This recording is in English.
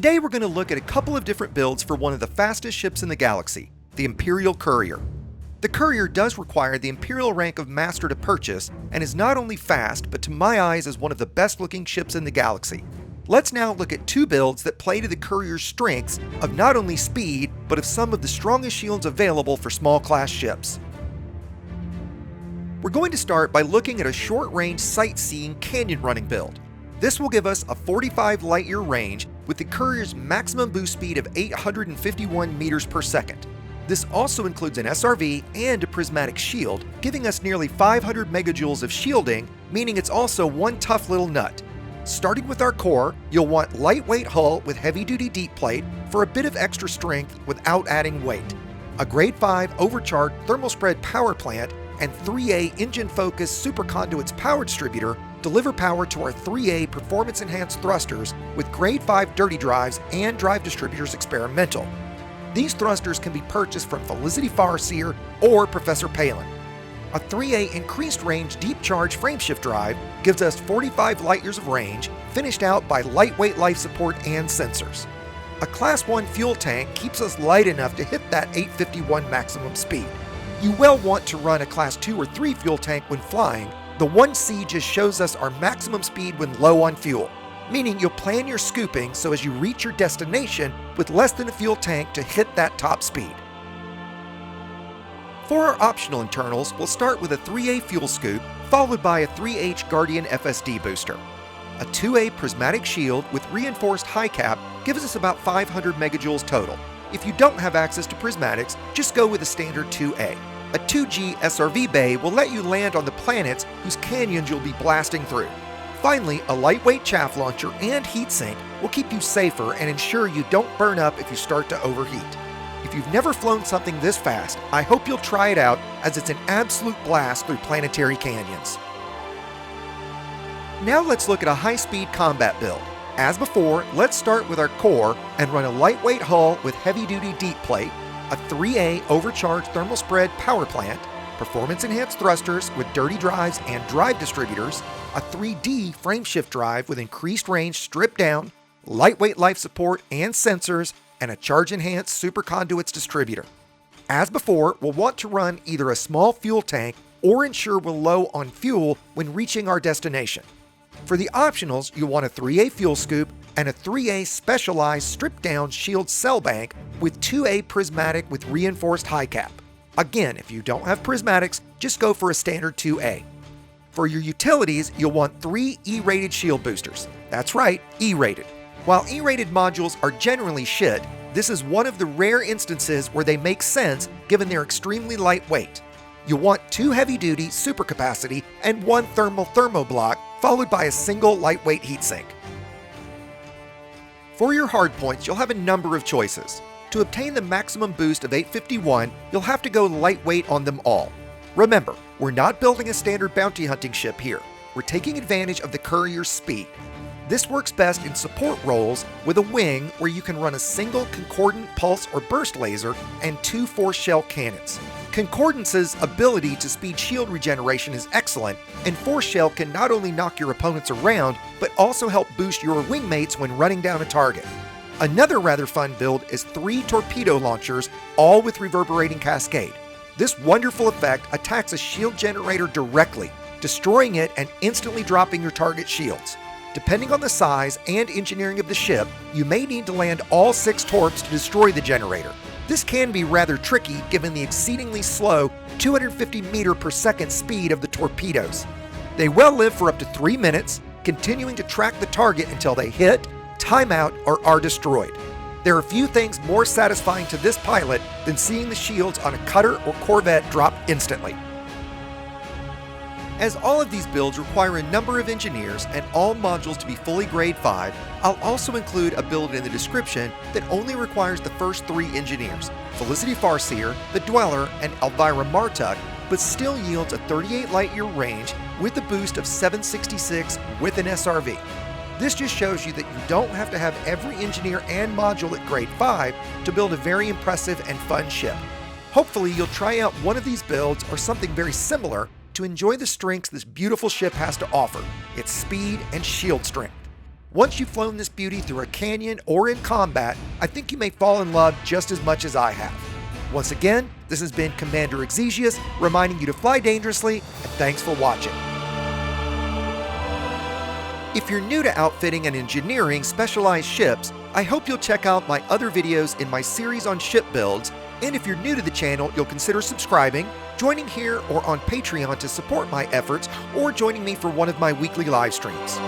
Today we're going to look at a couple of different builds for one of the fastest ships in the galaxy, the Imperial Courier. The Courier does require the Imperial rank of Master to purchase, and is not only fast, but to my eyes is one of the best looking ships in the galaxy. Let's now look at two builds that play to the Courier's strengths of not only speed, but of some of the strongest shields available for small class ships. We're going to start by looking at a short-range sightseeing canyon running build. This will give us a 45 light-year range with the Courier's maximum boost speed of 851 meters per second. This also includes an SRV and a prismatic shield, giving us nearly 500 megajoules of shielding, meaning it's also one tough little nut. Starting with our core, you'll want lightweight hull with heavy-duty deep plate for a bit of extra strength without adding weight. A Grade 5 overcharged thermal spread power plant and 3A engine-focused superconduits power distributor deliver power to our 3A performance-enhanced thrusters with Grade 5 dirty drives and drive distributors experimental. These thrusters can be purchased from Felicity Farseer or Professor Palin. A 3A increased range deep charge frameshift drive gives us 45 light-years of range, finished out by lightweight life support and sensors. A Class 1 fuel tank keeps us light enough to hit that 851 maximum speed. You will want to run a Class 2 or 3 fuel tank when flying. The 1C just shows us our maximum speed when low on fuel, meaning you'll plan your scooping so as you reach your destination with less than a fuel tank to hit that top speed. For our optional internals, we'll start with a 3A fuel scoop, followed by a 3H Guardian FSD booster. A 2A prismatic shield with reinforced high cap gives us about 500 megajoules total. If you don't have access to prismatics, just go with a standard 2A. A 2G SRV bay will let you land on the planets whose canyons you'll be blasting through. Finally, a lightweight chaff launcher and heatsink will keep you safer and ensure you don't burn up if you start to overheat. If you've never flown something this fast, I hope you'll try it out, as it's an absolute blast through planetary canyons. Now let's look at a high-speed combat build. As before, let's start with our core and run a lightweight hull with heavy-duty deep plate, a 3A overcharged thermal spread power plant, performance-enhanced thrusters with dirty drives and drive distributors, a 3D frameshift drive with increased range stripped down, lightweight life support and sensors, and a charge-enhanced superconduits distributor. As before, we'll want to run either a small fuel tank or ensure we're low on fuel when reaching our destination. For the optionals, you'll want a 3A fuel scoop and a 3A specialized stripped-down shield cell bank with 2A prismatic with reinforced high cap. Again, if you don't have prismatics, just go for a standard 2A. For your utilities, you'll want 3 E-rated shield boosters. That's right, E-rated. While E-rated modules are generally shit, this is one of the rare instances where they make sense given their extremely lightweight. You'll want 2 heavy-duty supercapacity and 1 thermal thermoblock, followed by a single lightweight heatsink. For your hardpoints, you'll have a number of choices. To obtain the maximum boost of 851, you'll have to go lightweight on them all. Remember, we're not building a standard bounty hunting ship here. We're taking advantage of the Courier's speed. This works best in support roles with a wing where you can run a single concordant pulse or burst laser and 2 force shell cannons. Concordance's ability to speed shield regeneration is excellent, and force shell can not only knock your opponents around, but also help boost your wingmates when running down a target. Another rather fun build is 3 torpedo launchers, all with reverberating cascade. This wonderful effect attacks a shield generator directly, destroying it and instantly dropping your target shields. Depending on the size and engineering of the ship, you may need to land all 6 torps to destroy the generator. This can be rather tricky given the exceedingly slow 250 meter per second speed of the torpedoes. They will live for up to 3 minutes, continuing to track the target until they hit, time out, or are destroyed. There are few things more satisfying to this pilot than seeing the shields on a cutter or corvette drop instantly. As all of these builds require a number of engineers and all modules to be fully Grade 5, I'll also include a build in the description that only requires the first 3 engineers, Felicity Farseer, the Dweller, and Elvira, but still yields a 38 light-year range with a boost of 766 with an SRV. This just shows you that you don't have to have every engineer and module at Grade 5 to build a very impressive and fun ship. Hopefully you'll try out one of these builds or something very similar to enjoy the strengths this beautiful ship has to offer, its speed and shield strength. Once you've flown this beauty through a canyon or in combat, I think you may fall in love just as much as I have. Once again, this has been Commander Exesius reminding you to fly dangerously, and thanks for watching. If you're new to outfitting and engineering specialized ships, I hope you'll check out my other videos in my series on ship builds, and if you're new to the channel, you'll consider subscribing, joining here or on Patreon to support my efforts, or joining me for one of my weekly live streams.